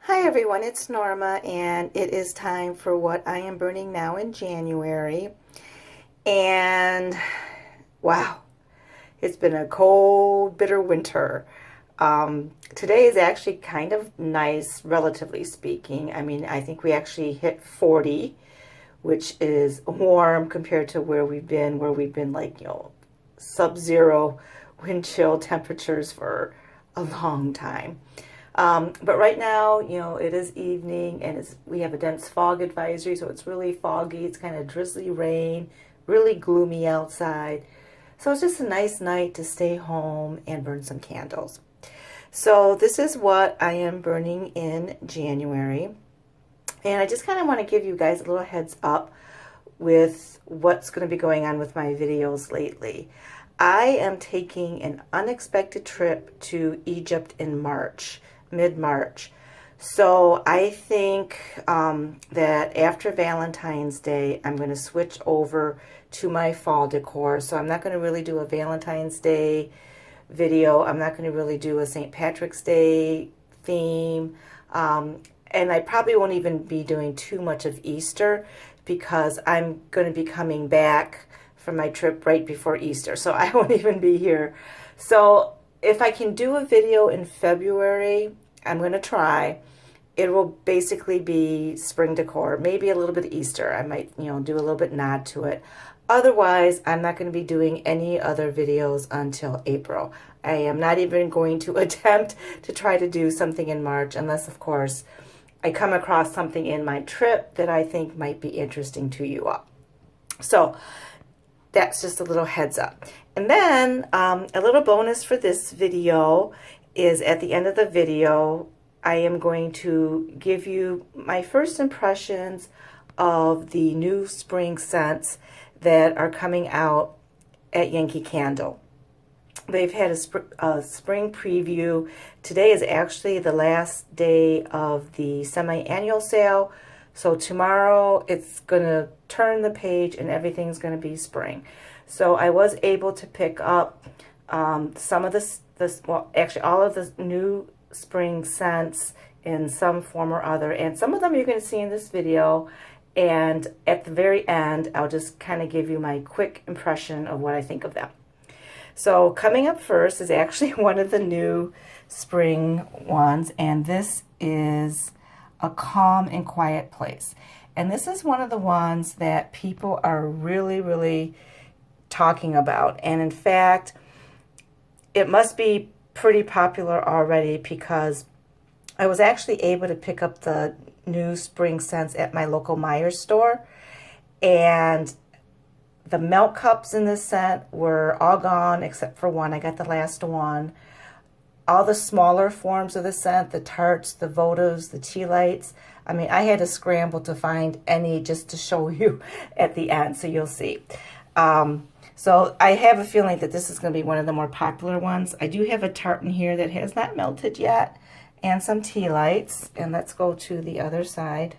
Hi everyone, it's Norma, and it is time for what I am burning now in January. And wow, it's been a cold, bitter winter. Today is actually kind of nice, relatively speaking. I mean, I think we actually hit 40, which is warm compared to where we've been like, sub-zero wind chill temperatures for a long time. But right now, it is evening and we have a dense fog advisory, so it's really foggy. It's kind of drizzly rain, really gloomy outside. So it's just a nice night to stay home and burn some candles. So this is what I am burning in January. And I just kind of want to give you guys a little heads up with what's going to be going on with my videos lately. I am taking an unexpected trip to Egypt in March, mid-March. So I think that after Valentine's Day, I'm going to switch over to my fall decor. So I'm not going to really do a Valentine's Day video. I'm not going to really do a St. Patrick's Day theme. And I probably won't even be doing too much of Easter because I'm going to be coming back from my trip right before Easter. So I won't even be here. So if I can do a video in February, I'm going to try. It will basically be spring decor, maybe a little bit of Easter. I might, do a little bit nod to it. Otherwise, I'm not going to be doing any other videos until April. I am not even going to attempt to try to do something in March unless, of course, I come across something in my trip that I think might be interesting to you all. So that's just a little heads up. And then a little bonus for this video is at the end of the video, I am going to give you my first impressions of the new spring scents that are coming out at Yankee Candle. They've had a spring preview. Today is actually the last day of the semi-annual sale. So tomorrow it's going to turn the page and everything's going to be spring. So I was able to pick up some of well, actually all of the new spring scents in some form or other. And some of them you're going to see in this video. And at the very end, I'll just kind of give you my quick impression of what I think of them. So coming up first is actually one of the new spring ones. And this is A Calm and Quiet Place. And this is one of the ones that people are really, really talking about. And in fact, it must be pretty popular already because I was actually able to pick up the new spring scents at my local Meijer store. And the milk cups in this scent were all gone except for one. I got the last one. All the smaller forms of the scent, the tarts, the votives, the tea lights. I mean, I had to scramble to find any just to show you at the end, so you'll see. So I have a feeling that this is going to be one of the more popular ones. I do have a tart in here that has not melted yet, and some tea lights. And let's go to the other side.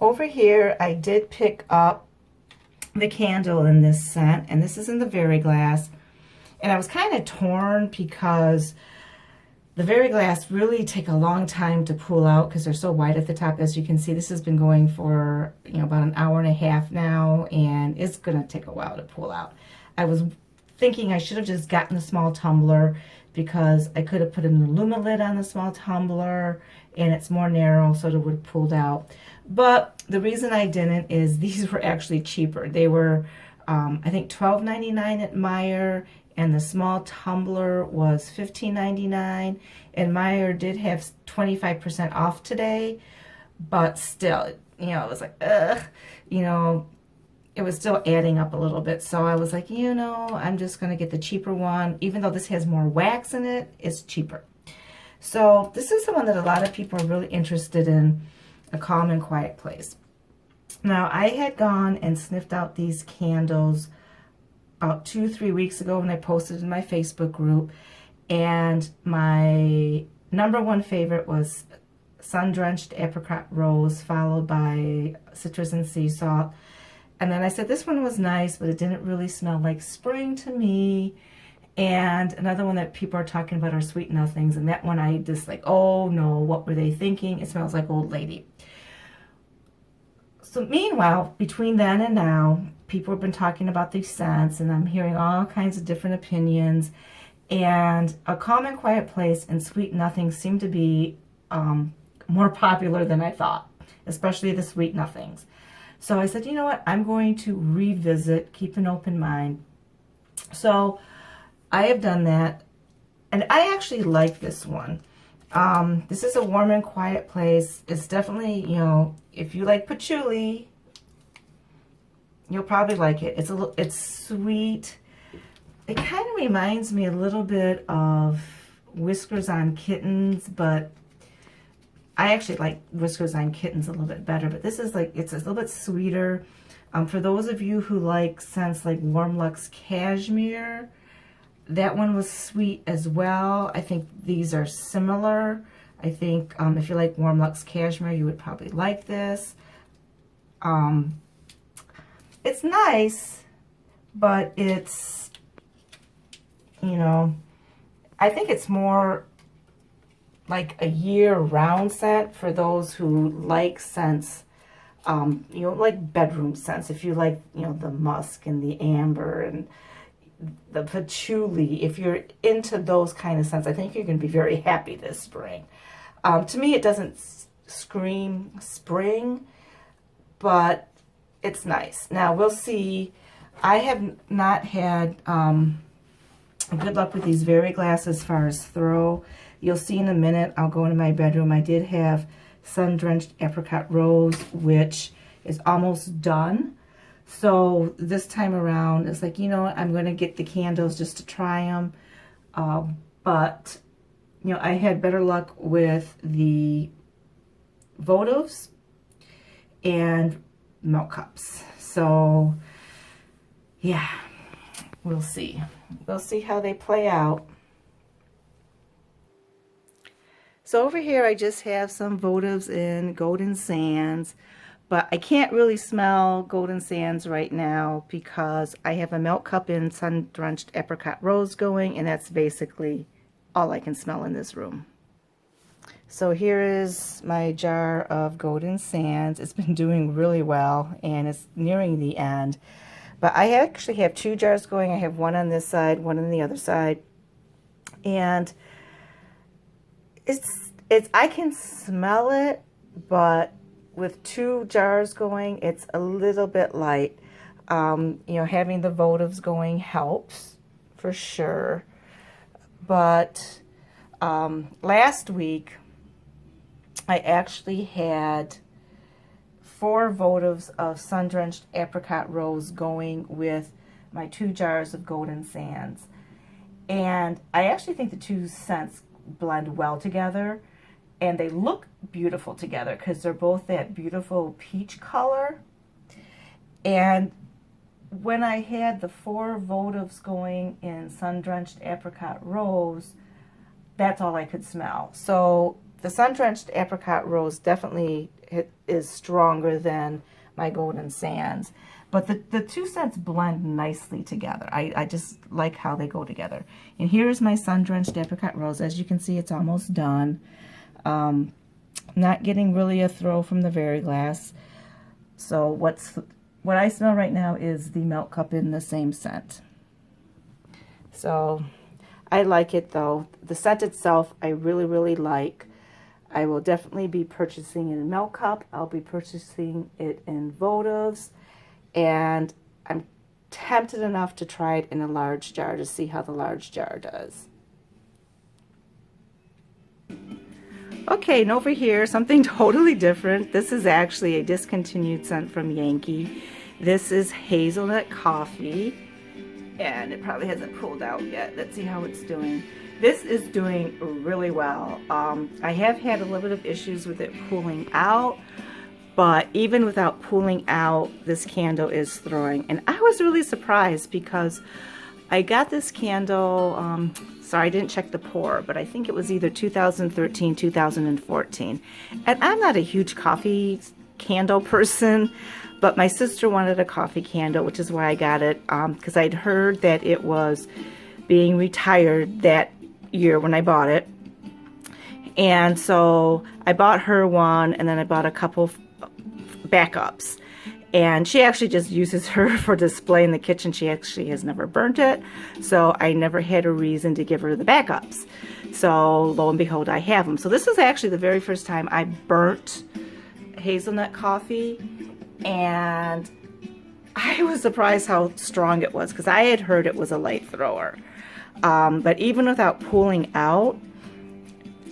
Over here, I did pick up the candle in this scent, and this is in the Very Glass. And I was kind of torn because the Very Glass really take a long time to pull out because they're so wide at the top. As you can see, this has been going for about an hour and a half now, and it's going to take a while to pull out. I was thinking I should have just gotten a small tumbler because I could have put an aluminum lid on the small tumbler, and it's more narrow, so it would have pulled out. But the reason I didn't is these were actually cheaper. They were, I think, $12.99 at Meijer, and the small tumbler was $15.99. And Meijer did have 25% off today, but still, it was like, it was still adding up a little bit. So I was like, I'm just going to get the cheaper one. Even though this has more wax in it, it's cheaper. So this is the one that a lot of people are really interested in, A Calm and Quiet Place. Now, I had gone and sniffed out these candles about 2-3 weeks ago when I posted in my Facebook group. And my #1 favorite was Sun-Drenched Apricot Rose, followed by Citrus and Sea Salt. And then I said this one was nice, but it didn't really smell like spring to me. And another one that people are talking about are sweet nothings. And that one I just like, oh no, what were they thinking? It smells like old lady. So meanwhile, between then and now, people have been talking about these scents, and I'm hearing all kinds of different opinions. And A Calm and Quiet Place and Sweet Nothings seem to be more popular than I thought, especially the Sweet Nothings. So I said, you know what, I'm going to revisit, keep an open mind. So I have done that, and I actually like this one. This is a Warm and Quiet Place. It's definitely, you know, if you like patchouli, you'll probably like it. It's sweet. It kind of reminds me a little bit of Whiskers on Kittens, but I actually like Whiskers on Kittens a little bit better. But this is like, it's a little bit sweeter. For those of you who like scents like Warm Luxe Cashmere, that one was sweet as well. I think these are similar. I think if you like Warm Luxe Cashmere, you would probably like this. It's nice, but it's, you know, I think it's more like a year-round scent for those who like scents, you know, like bedroom scents. If you like, you know, the musk and the amber and the patchouli, if you're into those kind of scents, I think you're going to be very happy this spring. To me, it doesn't scream spring, but it's nice. Now, we'll see. I have not had good luck with these Very Glass as far as throw. You'll see in a minute. I'll go into my bedroom. I did have Sun-Drenched Apricot Rose, which is almost done. So this time around, it's like, you know what, I'm going to get the candles just to try them. But, you know, I had better luck with the votives and milk cups. So, yeah, we'll see. We'll see how they play out. So over here, I just have some votives in Golden Sands. But I can't really smell Golden Sands right now because I have a milk cup in Sun-Drenched Apricot Rose going, and that's basically all I can smell in this room. So here is my jar of Golden Sands. It's been doing really well, and it's nearing the end. But I actually have two jars going. I have one on this side, one on the other side. And it's I can smell it, but with two jars going, it's a little bit light. You know, having the votives going helps for sure. But last week, I actually had 4 votives of Sun-Drenched Apricot Rose going with my 2 jars of Golden Sands. And I actually think the two scents blend well together. And they look beautiful together because they're both that beautiful peach color. And when I had the 4 votives going in Sun-Drenched Apricot Rose, that's all I could smell. So the Sun-Drenched Apricot Rose definitely is stronger than my Golden Sands. But the two scents blend nicely together. I just like how they go together. And here's my Sun-Drenched Apricot Rose. As you can see, it's almost done. Not getting really a throw from the Very Glass. So what I smell right now is the milk cup in the same scent. So I like it though. The scent itself I really like. I will definitely be purchasing it in milk cup. I'll be purchasing it in votives, and I'm tempted enough to try it in a large jar to see how the large jar does. Okay, and over here, something totally different. This is actually a discontinued scent from Yankee. This is hazelnut coffee, and it probably hasn't pulled out yet. Let's see how it's doing. This is doing really well. I have had a little bit of issues with it pulling out, but even without pulling out, this candle is throwing. And I was really surprised because I got this candle, sorry, I didn't check the pour, but I think it was either 2013, 2014. And I'm not a huge coffee candle person, but my sister wanted a coffee candle, which is why I got it, because I'd heard that it was being retired that year when I bought it. And so I bought her one, and then I bought a couple backups. And she actually just uses her for display in the kitchen. She actually has never burnt it, so I never had a reason to give her the backups. So lo and behold, I have them. So this is actually the very first time I burnt hazelnut coffee, and I was surprised how strong it was, because I had heard it was a light thrower. But even without pulling out,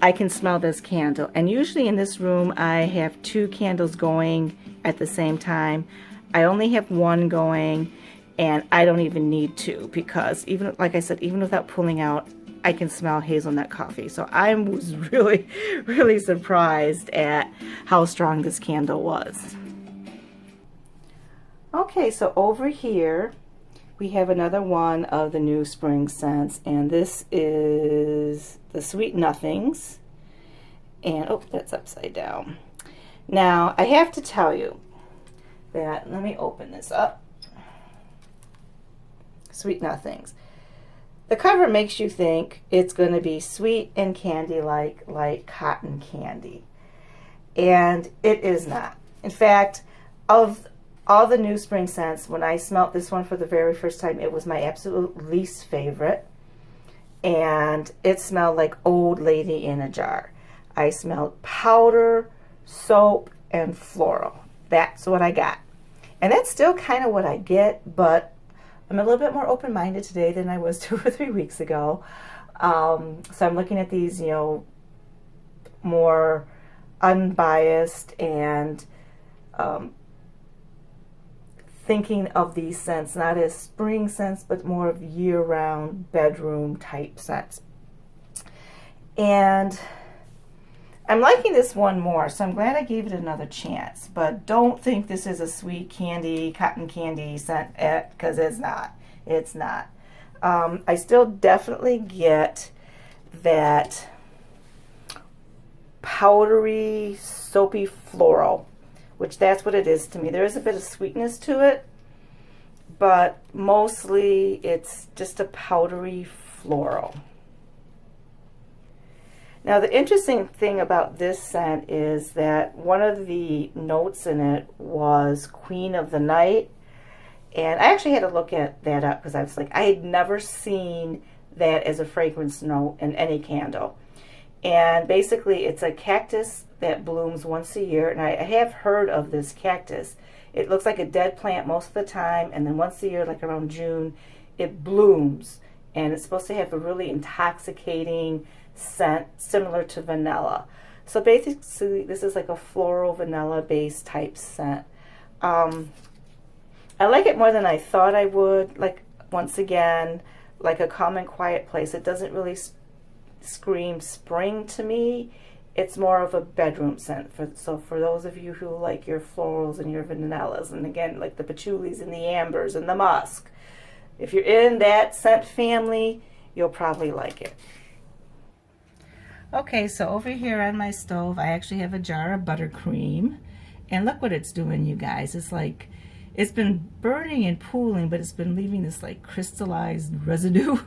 I can smell this candle. And usually in this room I have 2 candles going at the same time. I only have 1 going, and I don't even need 2, because even, like I said, even without pulling out, I can smell hazelnut coffee. So I was really, really surprised at how strong this candle was. Okay, so over here we have another one of the new spring scents, and this is the Sweet Nothings. And oh, that's upside down. Now I have to tell you that, let me open this up. Sweet Nothings. The cover makes you think it's going to be sweet and candy like cotton candy, and it is not. In fact, of all the new spring scents, when I smelt this one for the very first time, it was my absolute least favorite, and it smelled like old lady in a jar. I smelled powder, soap, and floral. That's what I got. And that's still kind of what I get, but I'm a little bit more open-minded today than I was 2 or 3 weeks ago. So I'm looking at these, you know, more unbiased, and thinking of these scents not as spring scents, but more of year-round bedroom type scents. And I'm liking this one more, so I'm glad I gave it another chance. But don't think this is a sweet candy, cotton candy scent, because it's not. It's not. I still definitely get that powdery, soapy floral, which that's what it is to me. There is a bit of sweetness to it, but mostly it's just a powdery floral. Now the interesting thing about this scent is that one of the notes in it was Queen of the Night, and I actually had to look at that up, because I was like, I had never seen that as a fragrance note in any candle. And basically it's a cactus that blooms once a year, and I have heard of this cactus. It looks like a dead plant most of the time, and then once a year, like around June, it blooms, and it's supposed to have a really intoxicating scent similar to vanilla. So basically this is like a floral vanilla based type scent. I like it more than I thought I would. Like, once again, like a calm and quiet place. It doesn't really scream spring to me. It's more of a bedroom scent. So for those of you who like your florals and your vanillas, and again, like the patchoulis and the ambers and the musk, if you're in that scent family, you'll probably like it. Okay, so over here on my stove, I actually have a jar of buttercream, and look what it's doing, you guys. It's like, it's been burning and pooling, but it's been leaving this like crystallized residue.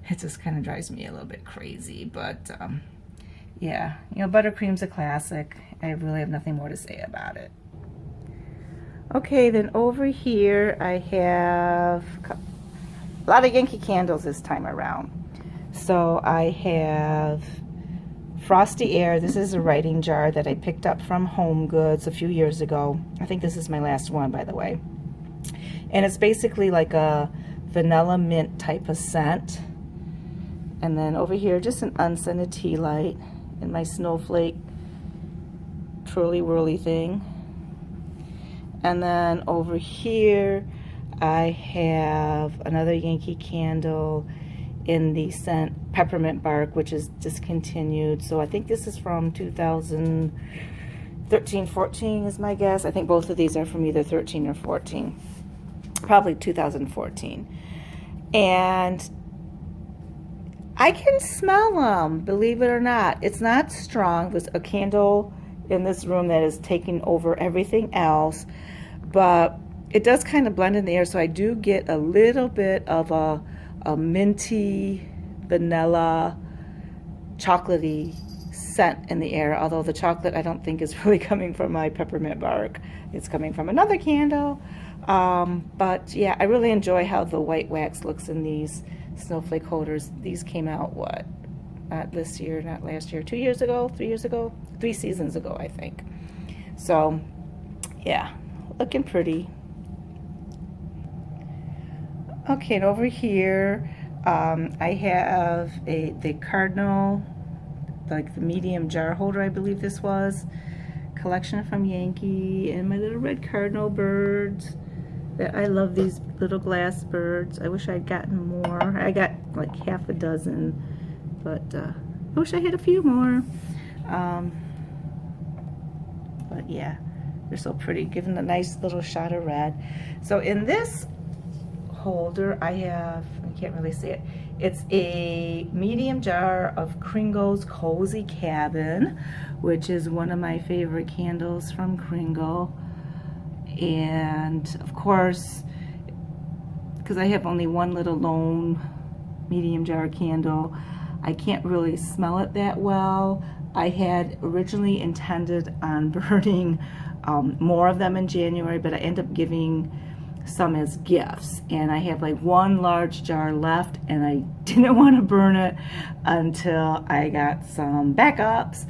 It just kind of drives me a little bit crazy, but yeah, you know, buttercream's a classic. I really have nothing more to say about it. Okay, then over here I have a lot of Yankee candles this time around. So I have Frosty Air. This is a writing jar that I picked up from Home Goods a few years ago. I think this is my last one, by the way. And it's basically like a vanilla mint type of scent. And then over here, just an unscented tea light in my snowflake twirly whirly thing. And then over here, I have another Yankee candle in the scent Peppermint Bark, which is discontinued. So I think this is from 2013-14 is my guess. I think both of these are from either 13 or 14. Probably 2014. And I can smell them, believe it or not. It's not strong. There's a candle in this room that is taking over everything else, but it does kind of blend in the air, so I do get a little bit of a a minty, vanilla, chocolatey scent in the air, although the chocolate I don't think is really coming from my peppermint bark. It's coming from another candle. But yeah, I really enjoy how the white wax looks in these snowflake holders. These came out, what? Not this year, not last year, 2 years ago, 3 years ago, 3 seasons ago, I think. So yeah, looking pretty. Okay, and over here, I have the cardinal, like the medium jar holder, I believe this was, collection from Yankee, and my little red cardinal birds. I love these little glass birds. I wish I'd gotten more. I got like half a dozen, but I wish I had a few more. But yeah, they're so pretty, giving a nice little shot of red. So in this holder, I can't really see it. It's a medium jar of Kringle's Cozy Cabin, which is one of my favorite candles from Kringle. And of course, because I have only one little lone medium jar candle, I can't really smell it that well. I had originally intended on burning more of them in January, but I ended up giving some as gifts, and I have like one large jar left, and I didn't want to burn it until I got some backups.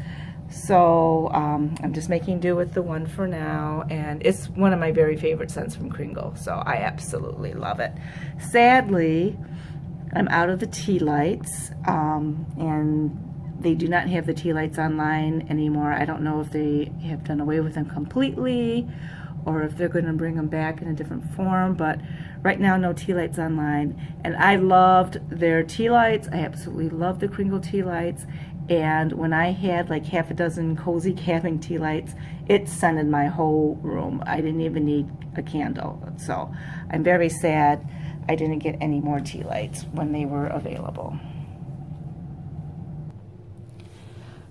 So I'm just making do with the one for now, and it's one of my very favorite scents from Kringle, so I absolutely love it. Sadly, I'm out of the tea lights, and they do not have the tea lights online anymore. I don't know if they have done away with them completely or if they're going to bring them back in a different form, but right now no tea lights online. And I loved their tea lights. I absolutely love the Kringle tea lights. And when I had like half a dozen Cozy Cabin tea lights, it scented my whole room. I didn't even need a candle. So I'm very sad I didn't get any more tea lights when they were available.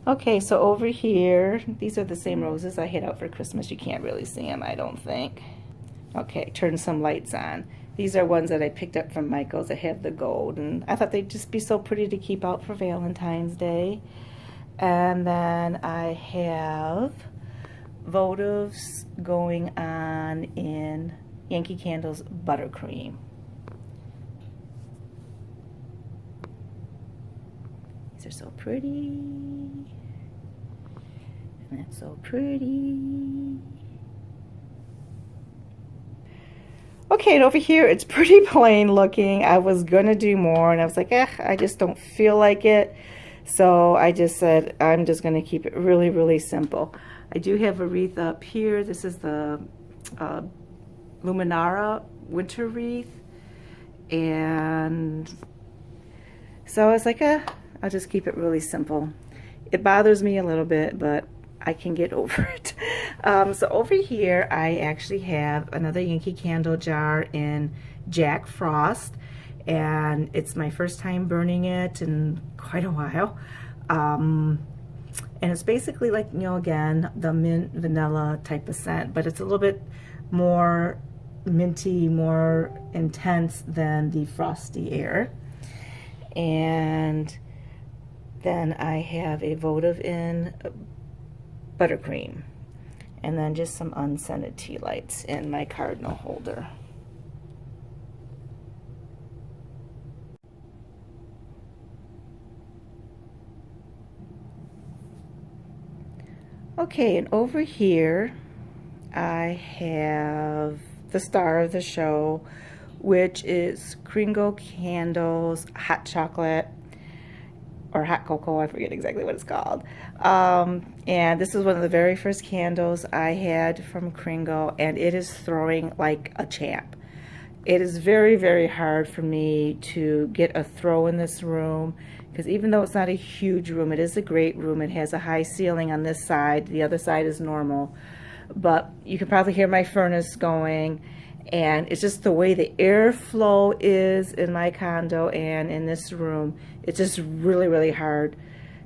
Okay, so over here, these are the same roses I had out for Christmas. You can't really see them, I don't think. Okay, turn some lights on. These are ones that I picked up from Michael's that have the gold, and I thought they'd just be so pretty to keep out for Valentine's Day. And then I have votives going on in Yankee Candles Buttercream. These are so pretty. And that's so pretty. Okay, and over here it's pretty plain looking. I was gonna do more, and I was like, I just don't feel like it. So I just said, I'm just gonna keep it really, really simple. I do have a wreath up here. This is the Luminara winter wreath. And so I was like, I'll just keep it really simple. It bothers me a little bit, but I can get over it. So over here, I actually have another Yankee candle jar in Jack Frost, and it's my first time burning it in quite a while. And it's basically like, you know, again, the mint vanilla type of scent, but it's a little bit more minty, more intense than the frosty air. And then I have a votive in Buttercream, and then just some unscented tea lights in my cardinal holder. Okay, and over here I have the star of the show, which is Kringle Candles Hot Chocolate, or hot cocoa, I forget exactly what it's called. And this is one of the very first candles I had from Kringle, and it is throwing like a champ. It is very, very hard for me to get a throw in this room, because even though it's not a huge room, it is a great room. It has a high ceiling on this side. The other side is normal. But you can probably hear my furnace going, and it's just the way the airflow is in my condo and in this room. It's just really, really hard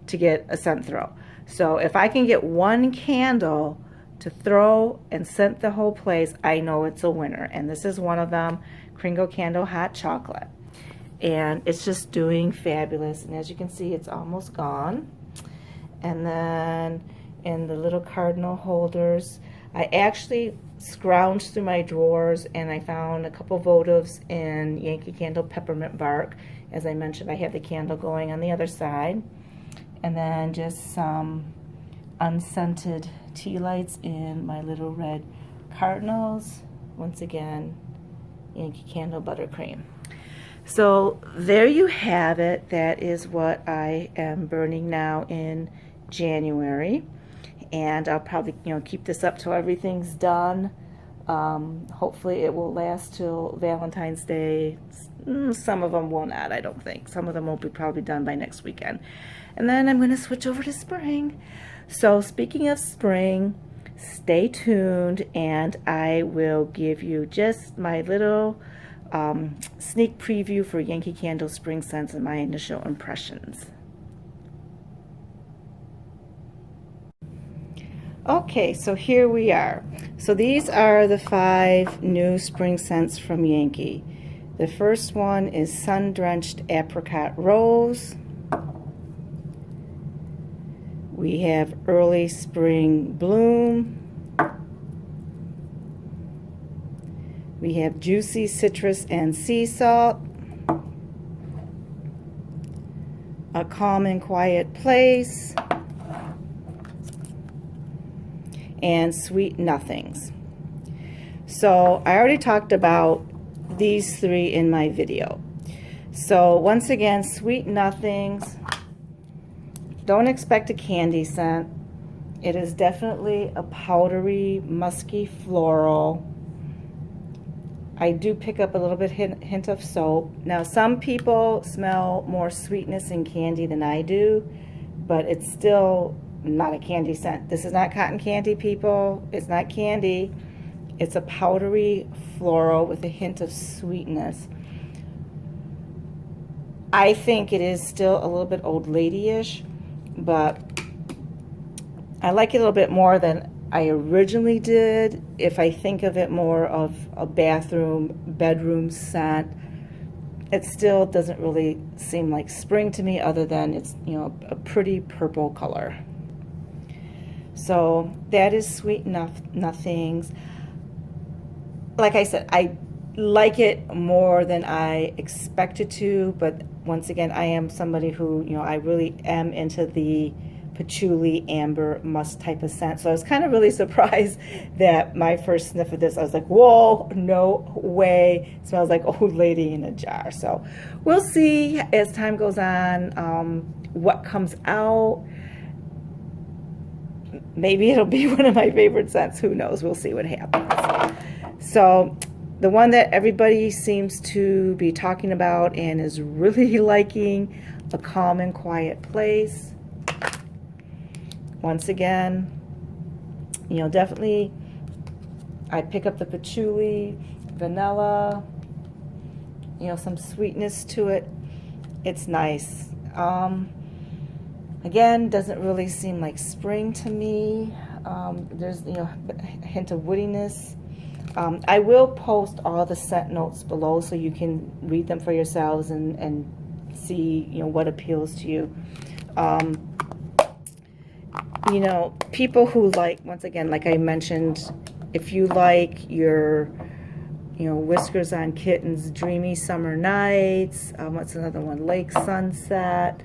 to get a scent throw. So if I can get one candle to throw and scent the whole place, I know it's a winner. And this is one of them, Kringle Candle Hot Chocolate. and it's just doing fabulous. And as you can see, it's almost gone. And then in the little cardinal holders, I actually scrounged through my drawers and I found a couple votives in Yankee Candle peppermint bark. As I mentioned, I have the candle going on the other side. And then just some unscented tea lights in my little red cardinals. Once again, Yankee Candle buttercream. So there you have it. That is what I am burning now in January. And I'll probably, keep this up till everything's done. Hopefully it will last till Valentine's Day. Some of them will not, I don't think. Some of them will be probably done by next weekend. And then I'm going to switch over to spring. So speaking of spring, stay tuned and I will give you just my little sneak preview for Yankee Candle spring scents and my initial impressions. Okay, so here we are. So these are the 5 new spring scents from Yankee. The first one is Sun-Drenched Apricot Rose. We have Early Spring Bloom. We have Juicy Citrus and Sea Salt. A Calm and Quiet Place. And Sweet Nothings. So I already talked about these 3 in my video. So once again, Sweet Nothings, don't expect a candy scent. It is definitely a powdery, musky floral. I do pick up a little bit hint of soap. Now some people smell more sweetness in candy than I do, but it's still not a candy scent. This is not cotton candy, people. It's not candy. It's a powdery floral with a hint of sweetness. I think it is still a little bit old lady-ish, but I like it a little bit more than I originally did. If I think of it more of a bedroom scent, it still doesn't really seem like spring to me, other than it's, a pretty purple color. So that is Sweet Nothings. Like I said, I like it more than I expected to, but once again, I am somebody who, I really am into the patchouli, amber, musk type of scent. So I was kind of really surprised that my first sniff of this, I was like, whoa, no way. It smells like old lady in a jar. So we'll see as time goes on what comes out. Maybe it'll be one of my favorite scents. Who knows? We'll see what happens. So the one that everybody seems to be talking about and is really liking, A Calm and Quiet Place. Once again, definitely I pick up the patchouli, vanilla, some sweetness to it. It's nice. Again, doesn't really seem like spring to me. There's, a hint of woodiness. I will post all the scent notes below so you can read them for yourselves and see, what appeals to you. People who like, once again, like I mentioned, if you like your, Whiskers on Kittens, Dreamy Summer Nights, what's another one? Lake Sunset.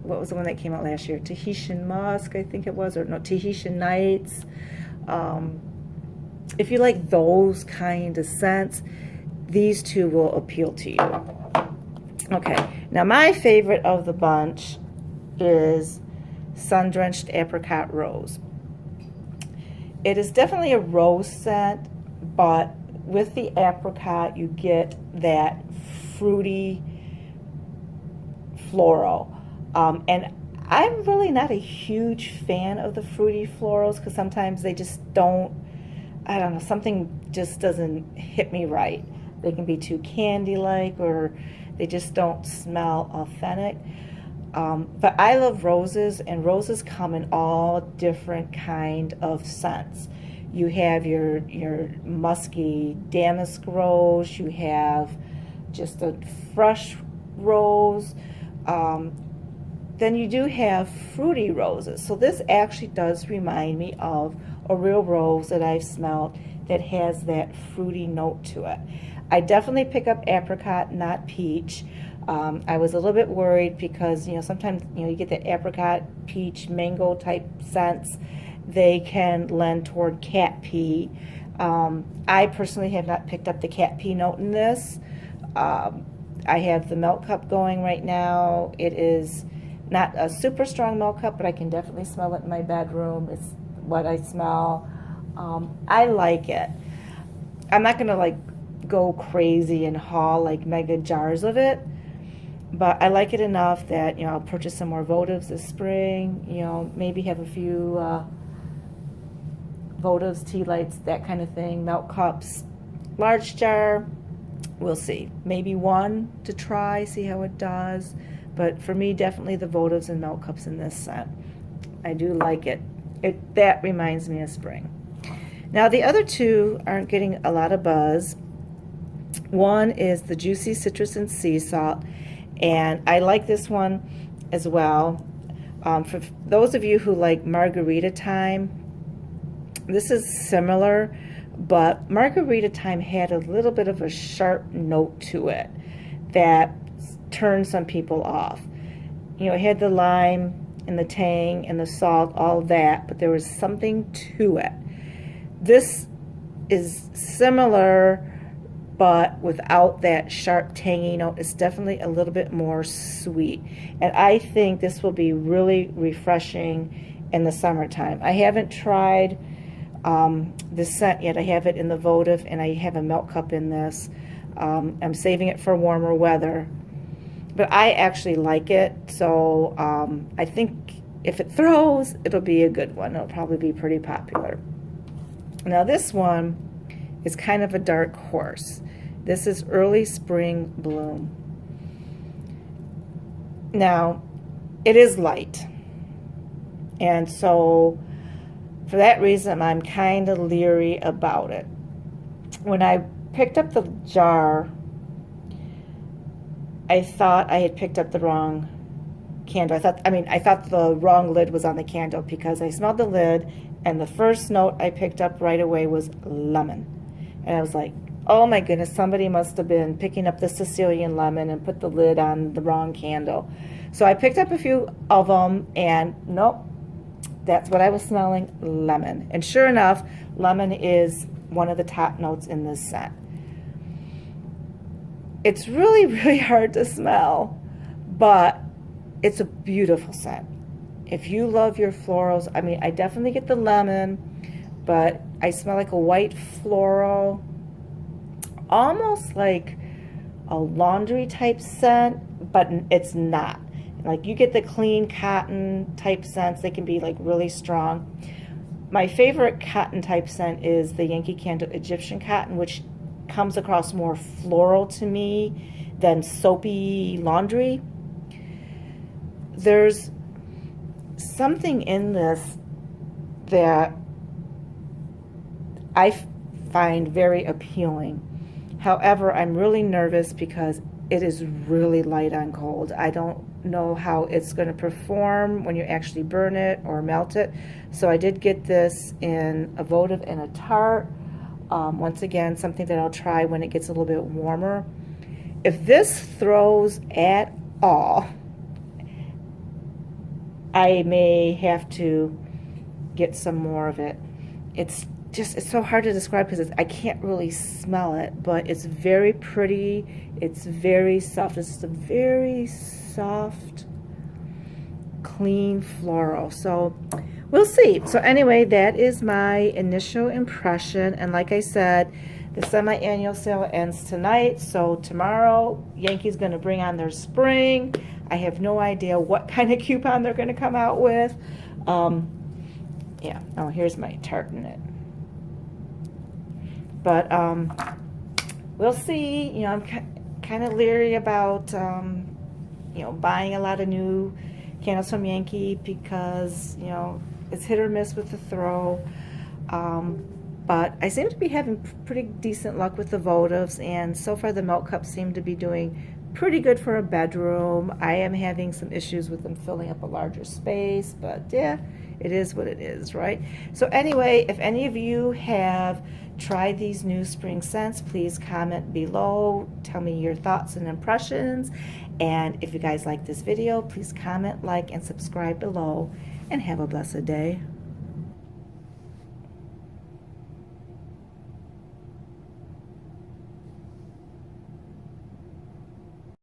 What was the one that came out last year? Tahitian Musk, I think it was, or no, Tahitian Nights. If you like those kind of scents, these 2 will appeal to you. Okay, now my favorite of the bunch is Sun-Drenched Apricot Rose. It is definitely a rose scent, but with the apricot you get that fruity floral. And I'm really not a huge fan of the fruity florals because sometimes they just don't, I don't know, something just doesn't hit me right. They can be too candy-like or they just don't smell authentic. But I love roses, and roses come in all different kind of scents. You have your musky damask rose. You have just a fresh rose. Then you do have fruity roses. So this actually does remind me of a real rose that I've smelled that has that fruity note to it. I definitely pick up apricot, not peach. I was a little bit worried because, sometimes, you get the apricot, peach, mango type scents. They can lend toward cat pee. I personally have not picked up the cat pee note in this. I have the milk cup going right now. It is not a super strong milk cup, but I can definitely smell it in my bedroom. It's what I smell. I like it. I'm not gonna like go crazy and haul like mega jars of it, but I like it enough that I'll purchase some more votives this spring. Maybe have a few votives, tea lights, that kind of thing. Milk cups, large jar. We'll see. Maybe one to try, see how it does. But for me, definitely the votives and milk cups in this scent. I do like it. That reminds me of spring. Now the other two aren't getting a lot of buzz. One is the Juicy Citrus and Sea Salt, and I like this one as well. For those of you who like Margarita Thyme, this is similar, but Margarita Thyme had a little bit of a sharp note to it that turned some people off. It had the lime and the tang and the salt, all that, but there was something to it. This is similar, but without that sharp tangy note. It's definitely a little bit more sweet, and I think this will be really refreshing in the summertime. I haven't tried this scent yet. I have it in the votive, and I have a milk cup in this. I'm saving it for warmer weather, but I actually like it, so I think if it throws, it'll be a good one. It'll probably be pretty popular. Now this one is kind of a dark horse. This is Early Spring Bloom. Now, it is light, and so for that reason, I'm kind of leery about it. When I picked up the jar, I thought I had picked up the wrong candle. I thought the wrong lid was on the candle, because I smelled the lid, and the first note I picked up right away was lemon. And I was like, oh my goodness, somebody must have been picking up the Sicilian lemon and put the lid on the wrong candle. So I picked up a few of them, and nope, that's what I was smelling, lemon. And sure enough, lemon is one of the top notes in this scent. It's really, really hard to smell, but it's a beautiful scent. If you love your florals, I definitely get the lemon, but I smell like a white floral, almost like a laundry type scent, but it's not. Like, you get the clean cotton type scents. They can be like really strong. My favorite cotton type scent is the Yankee Candle Egyptian Cotton, which comes across more floral to me than soapy laundry. There's something in this that I find very appealing. However, I'm really nervous because it is really light on cold. I don't know how it's going to perform when you actually burn it or melt it. So I did get this in a votive and a tart. Once again, something that I'll try when it gets a little bit warmer. If this throws at all, I may have to get some more of it. It's so hard to describe because I can't really smell it, but it's very pretty. It's very soft. It's a very soft, clean floral. So we'll see. So anyway, that is my initial impression. And like I said, the semi-annual sale ends tonight. So tomorrow, Yankee's going to bring on their spring. I have no idea what kind of coupon they're going to come out with. Yeah. Oh, here's my tart in it. But we'll see. I'm kind of leery about buying a lot of new candles from Yankee because it's hit or miss with the throw. But I seem to be having pretty decent luck with the votives, and so far the milk cups seem to be doing pretty good for a bedroom. I am having some issues with them filling up a larger space, but yeah, it is what it is, right? So anyway, if any of you have tried these new spring scents, please comment below. Tell me your thoughts and impressions. And if you guys like this video, please comment, like, and subscribe below. And have a blessed day.